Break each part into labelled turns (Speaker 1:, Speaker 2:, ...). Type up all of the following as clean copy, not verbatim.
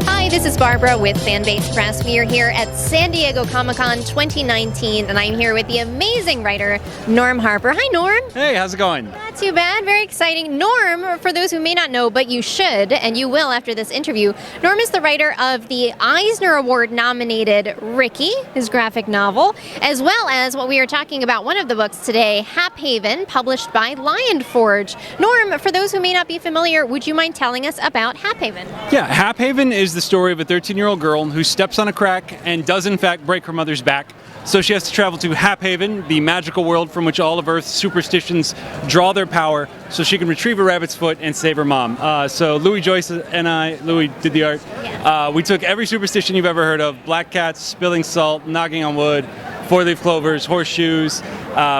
Speaker 1: Hi, this is Barbara with Fanbase Press. We are here at San Diego Comic-Con 2019, and I'm here with the amazing writer, Norm Harper. Hi, Norm.
Speaker 2: Hey, how's it going?
Speaker 1: Not too bad. Very exciting. Norm, for those who may not know, but you should, and you will after this interview, Norm is the writer of the Eisner Award-nominated Rikki, his graphic novel, as well as what we are talking about, one of the books today, HAPHAVEN, published by Lion Forge. Norm, for those who may not be familiar, would you mind telling us about HAPHAVEN?
Speaker 2: Yeah, HAPHAVEN is the story of a 13-year-old girl who steps on a crack and does in fact break her mother's back. So she has to travel to HAPHAVEN, the magical world from which all of Earth's superstitions draw their power, so she can retrieve a rabbit's foot and save her mom. So Louis Joyce and Louis did the art.
Speaker 1: Yes.
Speaker 2: We took every superstition you've ever heard of: black cats, spilling salt, knocking on wood, four-leaf clovers, horseshoes,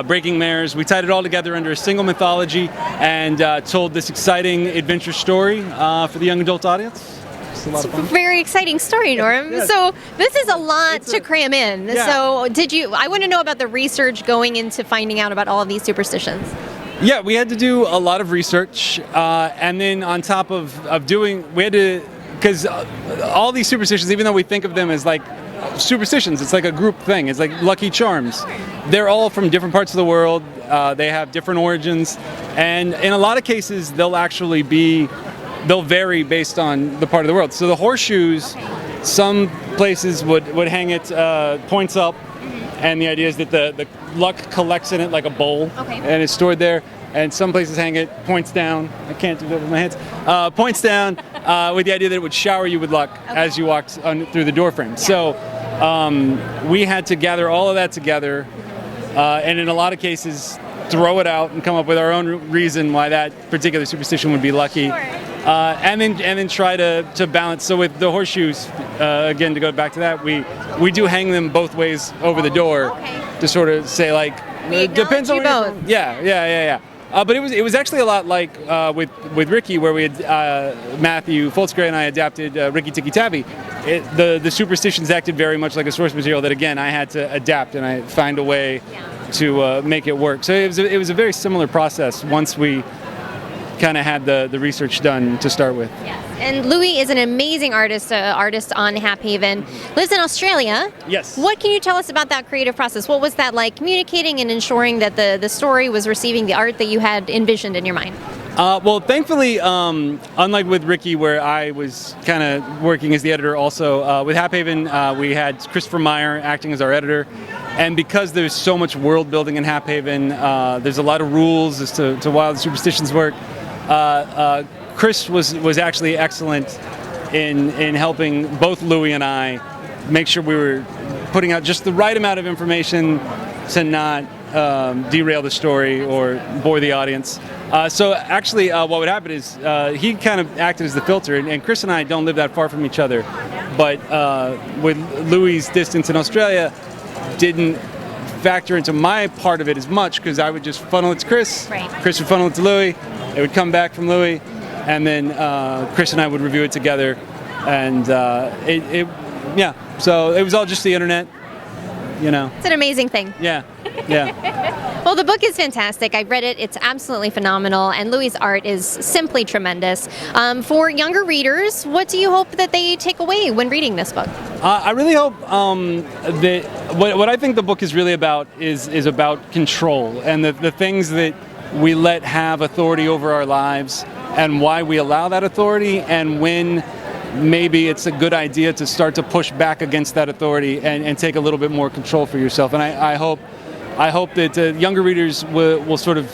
Speaker 2: breaking mares. We tied it all together under a single mythology and told this exciting adventure story for the young adult audience. It's a lot of fun.
Speaker 1: Very exciting story, Norm.
Speaker 2: Yes.
Speaker 1: So this is a lot to cram in.
Speaker 2: Yeah.
Speaker 1: So I want to know about the research going into finding out about all of these superstitions.
Speaker 2: Yeah, we had to do a lot of research, and then on top of doing, we had to, because all these superstitions, even though we think of them as like superstitions, it's like a group thing. It's like Lucky Charms. They're all from different parts of the world. They have different origins, and in a lot of cases, they'll vary based on the part of the world. So the horseshoes, some places would hang it points up, and the idea is that the luck collects in it like a bowl, and it's stored there. And some places hang it points down. I can't do that with my hands. Points down with the idea that it would shower you with luck as you walked through the door frame. So we had to gather all of that together, and in a lot of cases, throw it out and come up with our own reason why that particular superstition would be lucky.
Speaker 1: Sure.
Speaker 2: And then try to balance. So with the horseshoes, again, to go back to that, we do hang them both ways over the door to sort of say, like, it depends on
Speaker 1: both.
Speaker 2: Yeah. But it was actually a lot like with Rikki, where we had Matthew Foltzgray and I adapted Rikki Tikki Tavi. The superstitions acted very much like a source material that, again, I had to adapt and I find a way to make it work. So it was a very similar process once we kind of had the research done to start with.
Speaker 1: Yes. And Louis is an amazing artist on HAPHAVEN. Lives in Australia.
Speaker 2: Yes.
Speaker 1: What can you tell us about that creative process? What was that like, communicating and ensuring that the story was receiving the art that you had envisioned in your mind?
Speaker 2: Well, thankfully, unlike with Rikki, where I was kind of working as the editor also, with HAPHAVEN, we had Christopher Meyer acting as our editor. And because there's so much world building in HAPHAVEN, there's a lot of rules as to why the superstitions work. Chris was actually excellent in helping both Louis and I make sure we were putting out just the right amount of information to not derail the story or bore the audience. So actually what would happen is he kind of acted as the filter, and Chris and I don't live that far from each other, but with Louis' distance in Australia didn't factor into my part of it as much, because I would just funnel it to Chris, Chris would funnel it to Louis, it would come back from Louis, and then Chris and I would review it together, and so it was all just the internet, you know.
Speaker 1: It's an amazing thing.
Speaker 2: Yeah.
Speaker 1: Well, the book is fantastic. I've read it. It's absolutely phenomenal, and Louis' art is simply tremendous. For younger readers, what do you hope that they take away when reading this book?
Speaker 2: I really hope that what I think the book is really about is about control, and the things that we let have authority over our lives, and why we allow that authority, and when maybe it's a good idea to start to push back against that authority and take a little bit more control for yourself. And I hope that younger readers will sort of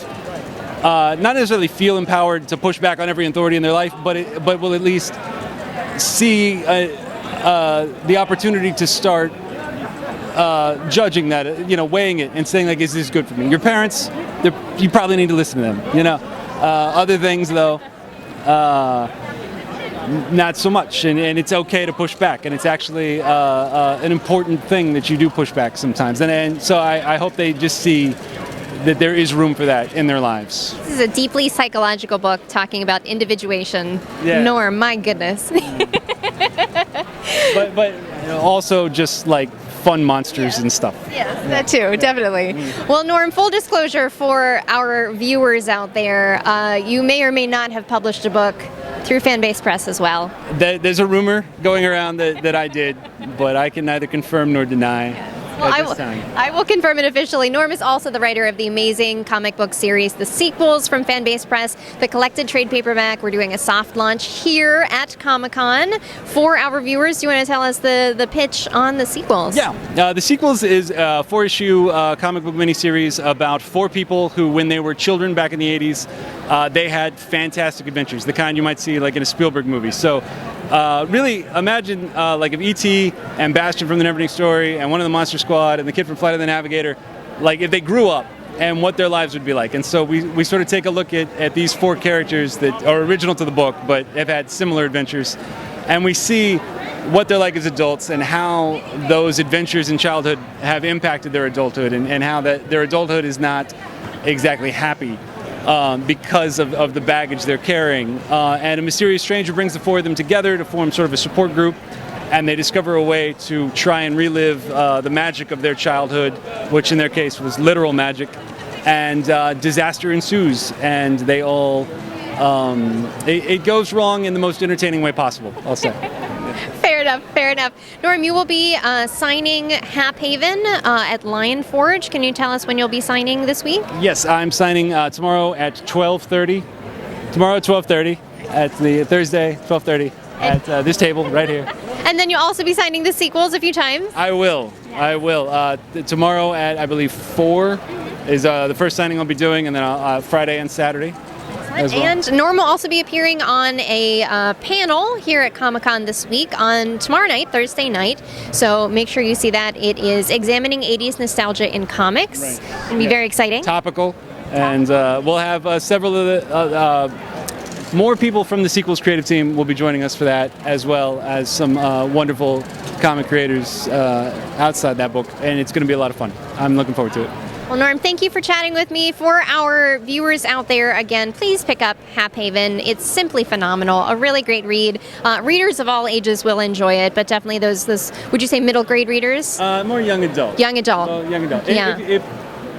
Speaker 2: not necessarily feel empowered to push back on every authority in their life, but will at least see the opportunity to start judging that, weighing it and saying, like, is this good for me? Your parents, you probably need to listen to them, Other things, though, not so much, and it's okay to push back, and it's actually an important thing that you do push back sometimes, and so I hope they just see that there is room for that in their lives.
Speaker 1: This is a deeply psychological book talking about individuation.
Speaker 2: Yeah.
Speaker 1: Norm, my goodness.
Speaker 2: but also just like fun monsters and stuff.
Speaker 1: Yes, that too, definitely. Well, Norm, full disclosure for our viewers out there, you may or may not have published a book through Fanbase Press as well.
Speaker 2: There's a rumor going around that I did, but I can neither confirm nor deny.
Speaker 1: Well, I will confirm it officially. Norm is also the writer of the amazing comic book series, The Sequels from Fanbase Press, the collected trade paperback. We're doing a soft launch here at Comic-Con for our viewers. Do you want to tell us the pitch on The Sequels?
Speaker 2: Yeah, The Sequels is a 4-issue comic book miniseries about 4 people who, when they were children back in the 80s, they had fantastic adventures, the kind you might see like in a Spielberg movie. So really imagine like if E.T. and Bastian from The Neverending Story and one of the Monster Squad and the kid from Flight of the Navigator, like if they grew up and what their lives would be like. And so we sort of take a look at these 4 characters that are original to the book but have had similar adventures, and we see what they're like as adults and how those adventures in childhood have impacted their adulthood, and how that their adulthood is not exactly happy because of the baggage they're carrying. And a mysterious stranger brings the 4 of them together to form sort of a support group, and they discover a way to try and relive the magic of their childhood, which in their case was literal magic, and disaster ensues, and they all, it goes wrong in the most entertaining way possible, I'll say.
Speaker 1: Fair enough. Norm, you will be signing HAPHAVEN at Lion Forge. Can you tell us when you'll be signing this week?
Speaker 2: Yes, I'm signing tomorrow at 12:30. Tomorrow at 12:30, at the Thursday, 12:30, at this table right here.
Speaker 1: And then you'll also be signing The Sequels a few times?
Speaker 2: I will. Tomorrow at, I believe, 4 is the first signing I'll be doing, and then Friday and Saturday. As well.
Speaker 1: And Norm will also be appearing on a panel here at Comic-Con this week on tomorrow night, Thursday night. So make sure you see that. It is examining 80s nostalgia in comics.
Speaker 2: Right.
Speaker 1: It's going to be very exciting.
Speaker 2: Topical. And we'll have several of the more people from the Sequels creative team will be joining us for that, as well as some wonderful comic creators outside that book. And it's going to be a lot of fun. I'm looking forward to it.
Speaker 1: Well, Norm, thank you for chatting with me. For our viewers out there, again, please pick up HAPHAVEN. It's simply phenomenal. A really great read. Readers of all ages will enjoy it, but definitely those would you say middle grade readers?
Speaker 2: More young adult.
Speaker 1: Young adult.
Speaker 2: Young adult.
Speaker 1: Yeah.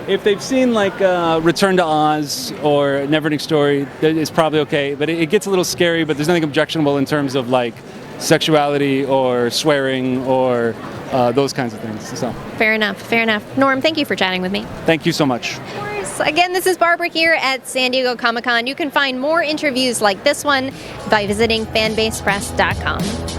Speaker 2: If they've seen like Return to Oz or Neverending Story, it's probably okay. But it gets a little scary, but there's nothing objectionable in terms of like sexuality or swearing or those kinds of things. So.
Speaker 1: Fair enough. Norm, thank you for chatting with me.
Speaker 2: Thank you so much.
Speaker 1: Of course. Again, this is Barbara here at San Diego Comic-Con. You can find more interviews like this one by visiting fanbasepress.com.